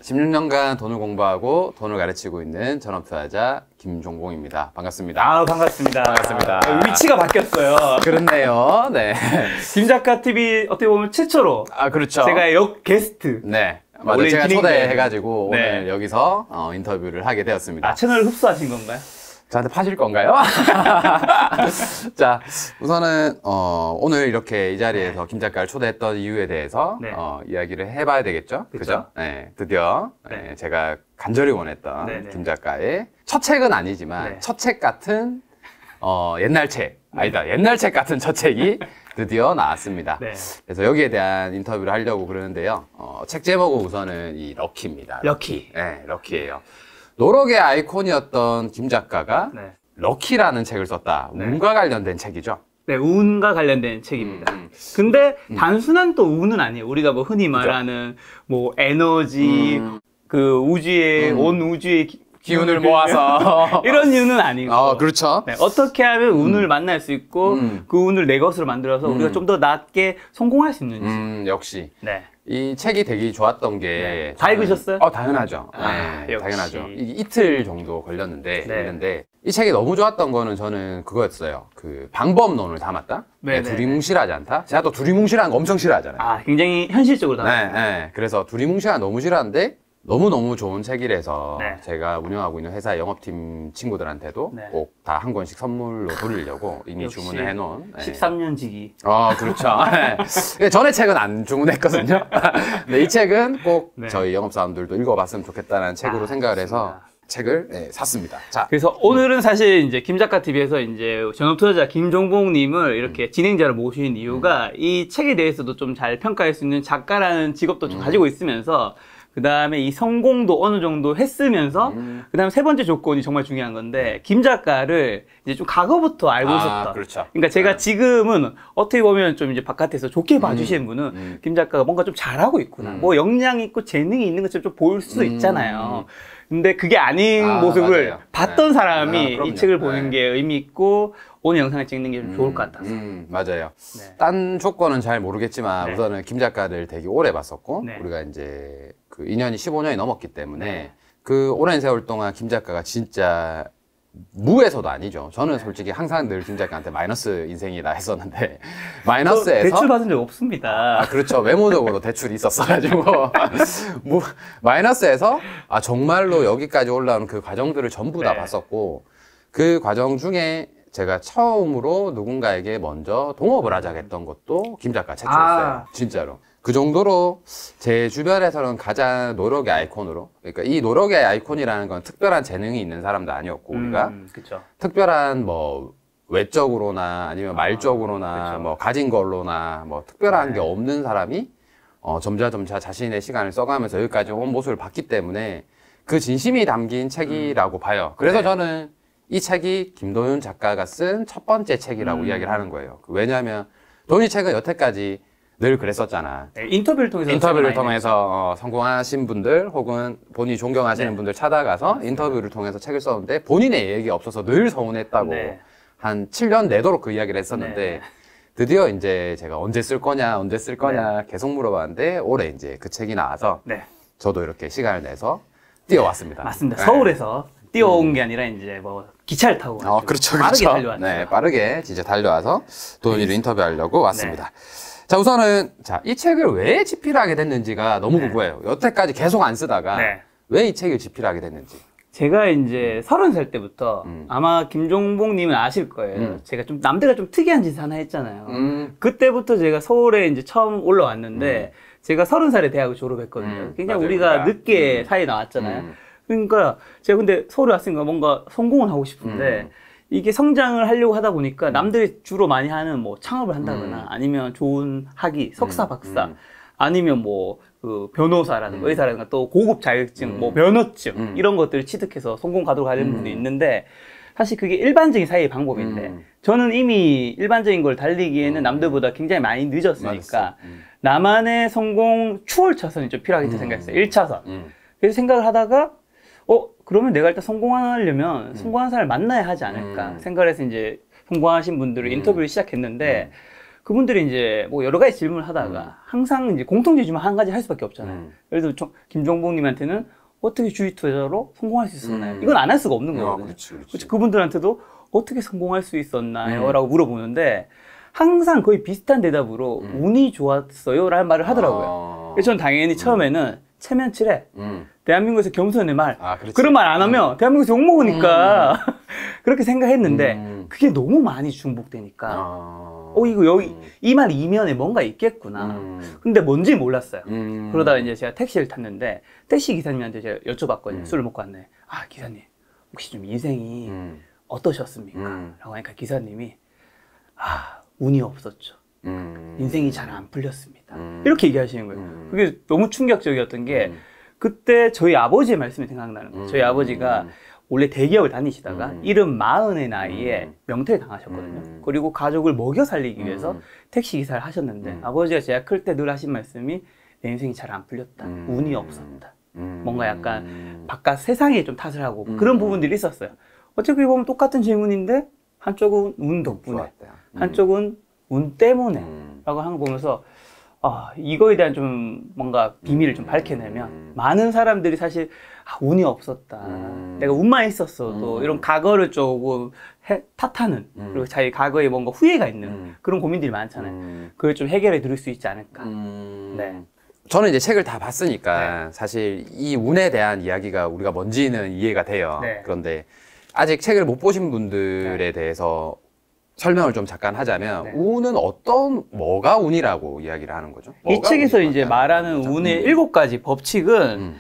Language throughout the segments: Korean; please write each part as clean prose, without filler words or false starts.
16년간 돈을 공부하고 돈을 가르치고 있는 전업투자자 김종봉입니다. 반갑습니다. 아, 반갑습니다. 반갑습니다. 위치가 바뀌었어요. 그렇네요. 네. 김작가TV 어떻게 보면 최초로. 그렇죠. 제가 역 게스트. 네. 맞아요. 제가 초대해가지고 네. 오늘 여기서 인터뷰를 하게 되었습니다. 채널을 흡수하신 건가요? 저한테 파실 건가요? 자, 우선은 오늘 이렇게 이 자리에서 김 작가를 초대했던 이유에 대해서 이야기를 해봐야 되겠죠? 그죠? 네, 드디어 제가 간절히 원했던 김 작가의 첫 책은 아니지만 첫 책 같은 옛날 책, 아니다, 옛날 책 같은 첫 책이 드디어 나왔습니다. 그래서 여기에 대한 인터뷰를 하려고 그러는데요. 책 제목은 우선은 이 럭키입니다. 럭키. 네, 럭키예요. 노력의 아이콘이었던 김 작가가 럭키라는 책을 썼다. 운과 관련된 책이죠. 네, 운과 관련된 책입니다. 근데 단순한 또 운은 아니에요. 우리가 뭐 흔히 말하는 뭐 에너지, 그 우주의 온 우주의 기운을 모아서 이런 운은 아니고. 그렇죠. 네, 어떻게 하면 운을 만날 수 있고 그 운을 내 것으로 만들어서 우리가 좀 더 낮게 성공할 수 있는지. 역시. 네. 이 책이 되게 좋았던 게. 다 읽으셨어요? 당연하죠. 네, 역시. 당연하죠. 이틀 정도 걸렸는데, 읽는데, 이 책이 너무 좋았던 거는 저는 그거였어요. 그 방법론을 담았다? 두리뭉실하지 않다? 제가 또 두리뭉실한 거 엄청 싫어하잖아요. 굉장히 현실적으로 담았다. 네. 그래서 두리뭉실한 거 너무 싫어하는데, 너무너무 좋은 책이라서 제가 운영하고 있는 회사 영업팀 친구들한테도 꼭 다 한 권씩 선물로 드리려고 이미 주문을 해놓은 13년 지기. 그렇죠. 전에 책은 안 주문했거든요. 근데 이 책은 꼭 저희 영업사원들도 읽어봤으면 좋겠다는 책으로 생각을 해서 책을 샀습니다. 자, 그래서 오늘은 사실 이제 김작가TV에서 이제 전업투자자 김종봉님을 이렇게 진행자로 모신 이유가 이 책에 대해서도 좀 잘 평가할 수 있는 작가라는 직업도 좀 가지고 있으면서 그 다음에 이 성공도 어느 정도 했으면서 그 다음에 세 번째 조건이 정말 중요한 건데 김 작가를 이제 좀 과거부터 알고 있었다. 그렇죠. 그러니까 제가 지금은 어떻게 보면 좀 이제 바깥에서 좋게 봐주시는 분은 김 작가가 뭔가 좀 잘하고 있구나. 뭐 역량 있고 재능이 있는 것처럼 좀 보일 수 있잖아요. 근데 그게 아닌 모습을 봤던 사람이 이 책을 보는 게 의미 있고 오늘 영상을 찍는 게 좀 좋을 것 같아서. 맞아요. 딴 조건은 잘 모르겠지만 우선은 김 작가를 되게 오래 봤었고 우리가 이제 그 인연이 15년이 넘었기 때문에 그 오랜 세월 동안 김 작가가 진짜 무에서도 아니죠. 저는 솔직히 항상 늘 김 작가한테 마이너스 인생이다 했었는데 마이너스에서 대출 받은 적 없습니다. 그렇죠. 외모적으로 대출이 있었어가지고 마이너스에서 정말로 여기까지 올라오는 그 과정들을 전부 다 봤었고 그 과정 중에 제가 처음으로 누군가에게 먼저 동업을 하자고 했던 것도 김 작가 최초였어요. 진짜로. 그 정도로 제 주변에서는 가장 노력의 아이콘으로, 그러니까 이 노력의 아이콘이라는 건 특별한 재능이 있는 사람도 아니었고 우리가 특별한 뭐 외적으로나 아니면 말적으로나 뭐 가진 걸로나 뭐 특별한 게 없는 사람이 점차 자신의 시간을 써가면서 여기까지 온 모습을 봤기 때문에 그 진심이 담긴 책이라고 봐요. 그래서 저는 이 책이 김도윤 작가가 쓴 첫 번째 책이라고 이야기를 하는 거예요. 왜냐하면 도윤이 책은 여태까지 늘 그랬었잖아. 인터뷰를 통해서 성공하신 분들 혹은 본인이 존경하시는 분들 찾아가서 인터뷰를 통해서 책을 썼는데 본인의 얘기가 없어서 늘 서운했다고 한 7년 내도록 그 이야기를 했었는데 드디어 이제 제가 언제 쓸 거냐 계속 물어봤는데 올해 이제 그 책이 나와서 저도 이렇게 시간을 내서 뛰어왔습니다. 맞습니다. 서울에서 뛰어온 게 아니라 이제 뭐 기차를 타고 그렇죠. 빠르게 달려왔죠. 네, 빠르게 진짜 달려와서 도윤이를 인터뷰하려고 왔습니다. 자, 우선은 이 책을 왜 집필하게 됐는지가 너무 궁금해요. 여태까지 계속 안 쓰다가 왜 이 책을 집필하게 됐는지. 제가 이제 30살 때부터 아마 김종봉님은 아실 거예요. 제가 좀 남들과 좀 특이한 짓을 하나 했잖아요. 그때부터 제가 서울에 이제 처음 올라왔는데 제가 30살에 대학을 졸업했거든요. 굉장히 우리가 늦게 사이에 나왔잖아요. 그러니까 제가 근데 서울에 왔으니까 뭔가 성공을 하고 싶은데 이게 성장을 하려고 하다 보니까 남들이 주로 많이 하는 뭐 창업을 한다거나 아니면 좋은 학위, 석사, 박사 아니면 뭐 그 변호사라든가 의사라든가 또 고급 자격증, 뭐 면허증 이런 것들을 취득해서 성공 가도록 하는 분들이 있는데 사실 그게 일반적인 사회의 방법인데 저는 이미 일반적인 걸 달리기에는 남들보다 굉장히 많이 늦었으니까 나만의 성공 추월차선이 좀 필요하겠다 생각했어요. 1차선. 그래서 생각을 하다가 그러면 내가 일단 성공하려면 성공한 사람을 만나야 하지 않을까 생각을 해서 이제 성공하신 분들을 인터뷰를 시작했는데 그분들이 이제 뭐 여러 가지 질문을 하다가 항상 이제 공통 질문 한 가지 할 수밖에 없잖아요. 예를 들어 김종봉님한테는 어떻게 주식 투자로 성공할 수 있었나요? 이건 안 할 수가 없는 거거든요. 그렇지. 그분들한테도 어떻게 성공할 수 있었나요? 라고 물어보는데 항상 거의 비슷한 대답으로 운이 좋았어요 라는 말을 하더라고요. 그래서 전 당연히 처음에는 체면치레 대한민국에서 겸손의 말 그런 말 안 하면 대한민국에서 욕먹으니까 그렇게 생각했는데 그게 너무 많이 중복되니까 이거 여기 이 말 이면에 뭔가 있겠구나. 근데 뭔지 몰랐어요. 그러다가 이제 제가 택시를 탔는데 택시 기사님한테 제가 여쭤봤거든요. 술을 먹고 왔네. 아, 기사님 혹시 좀 인생이 어떠셨습니까? 라고 하니까 기사님이 운이 없었죠. 인생이 잘 안 풀렸습니다. 이렇게 얘기하시는 거예요. 그게 너무 충격적이었던 게 그때 저희 아버지의 말씀이 생각나는 거예요. 저희 아버지가 원래 대기업을 다니시다가 70의 나이에 명퇴를 당하셨거든요. 그리고 가족을 먹여 살리기 위해서 택시기사를 하셨는데 아버지가 제가 클 때 늘 하신 말씀이 내 인생이 잘 안 풀렸다. 운이 없었다. 뭔가 약간 바깥 세상에 좀 탓을 하고 그런 부분들이 있었어요. 어떻게 보면 똑같은 질문인데 한쪽은 운 덕분에 한쪽은 운 때문에 라고 하는 거 보면서 이거에 대한 좀 뭔가 비밀을 좀 밝혀내면 많은 사람들이 사실 운이 없었다. 내가 운만 있었어도 이런 과거를 조금 탓하는 그리고 자기 과거에 뭔가 후회가 있는 그런 고민들이 많잖아요. 그걸 좀 해결해 드릴 수 있지 않을까. 네. 저는 이제 책을 다 봤으니까 사실 이 운에 대한 이야기가 우리가 뭔지는 이해가 돼요. 그런데 아직 책을 못 보신 분들에 대해서 설명을 좀 잠깐 하자면 운은 뭐가 운이라고 이야기를 하는 거죠? 이 책에서 이제 말하는 운의 7가지 법칙은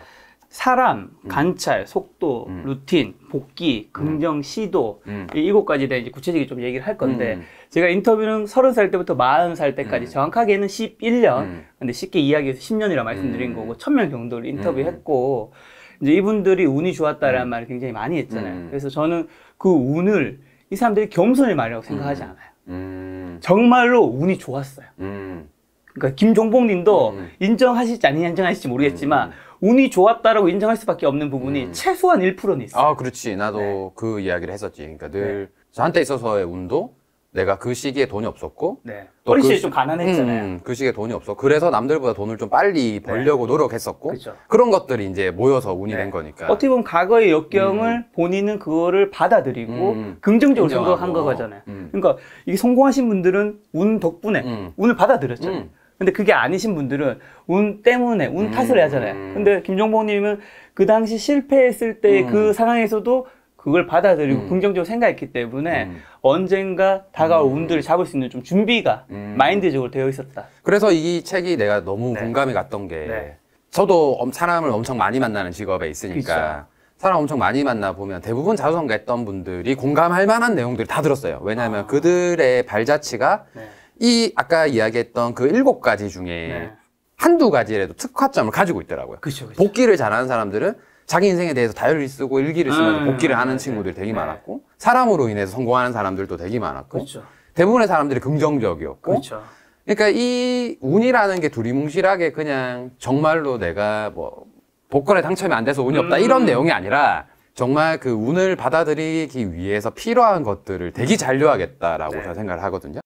사람, 관찰, 속도, 루틴, 복귀, 긍정, 시도 이 7가지에 대해 이제 구체적으로 좀 얘기를 할 건데 제가 인터뷰는 30살 때부터 40살 때까지 정확하게는 11년 근데 쉽게 이야기해서 10년이라 말씀드린 거고 1000명 정도를 인터뷰했고 이제 이분들이 운이 좋았다라는 말을 굉장히 많이 했잖아요. 그래서 저는 그 운을 이 사람들이 겸손의 말이라고 생각하지 않아요. 정말로 운이 좋았어요. 그러니까 김종봉 님도 인정하실지 안 인정하실지 모르겠지만 운이 좋았다라고 인정할 수밖에 없는 부분이 최소한 1%는 있어요. 그렇지. 나도 그 이야기를 했었지. 그러니까 늘 저한테 있어서의 운도 내가 그 시기에 돈이 없었고 또 어린 시절에 좀 가난했잖아요. 그 시기에 돈이 없어. 그래서 남들보다 돈을 좀 빨리 벌려고 노력했었고 그렇죠. 그런 것들이 이제 모여서 운이 된 거니까. 어떻게 보면 과거의 역경을 본인은 그거를 받아들이고 긍정적으로 생각한 거잖아요. 그러니까 이게 성공하신 분들은 운 덕분에 운을 받아들였잖아요. 근데 그게 아니신 분들은 운 때문에 운 탓을 하잖아요. 근데 김종봉님은 그 당시 실패했을 때 그 상황에서도 그걸 받아들이고 긍정적으로 생각했기 때문에 언젠가 다가올 운들을 잡을 수 있는 좀 준비가 마인드적으로 되어 있었다. 그래서 이 책이 내가 너무 공감이 갔던 게 저도 사람을 엄청 많이 만나는 직업에 있으니까 사람 엄청 많이 만나보면 대부분 자수성가 했던 분들이 공감할 만한 내용들을 다 들었어요. 왜냐하면 그들의 발자취가 이 아까 이야기했던 그 7가지 중에 한두 가지라도 특화점을 가지고 있더라고요. 복귀를 잘하는 사람들은 자기 인생에 대해서 다이어리를 쓰고 일기를 쓰면서 복귀를 하는 친구들이 되게 많았고 사람으로 인해서 성공하는 사람들도 되게 많았고 대부분의 사람들이 긍정적이었고 그러니까 이 운이라는 게 두리뭉실하게 그냥 정말로 내가 뭐 복권에 당첨이 안 돼서 운이 없다 이런 내용이 아니라 정말 그 운을 받아들이기 위해서 필요한 것들을 되게 잔류하겠다라고 제가 생각을 하거든요.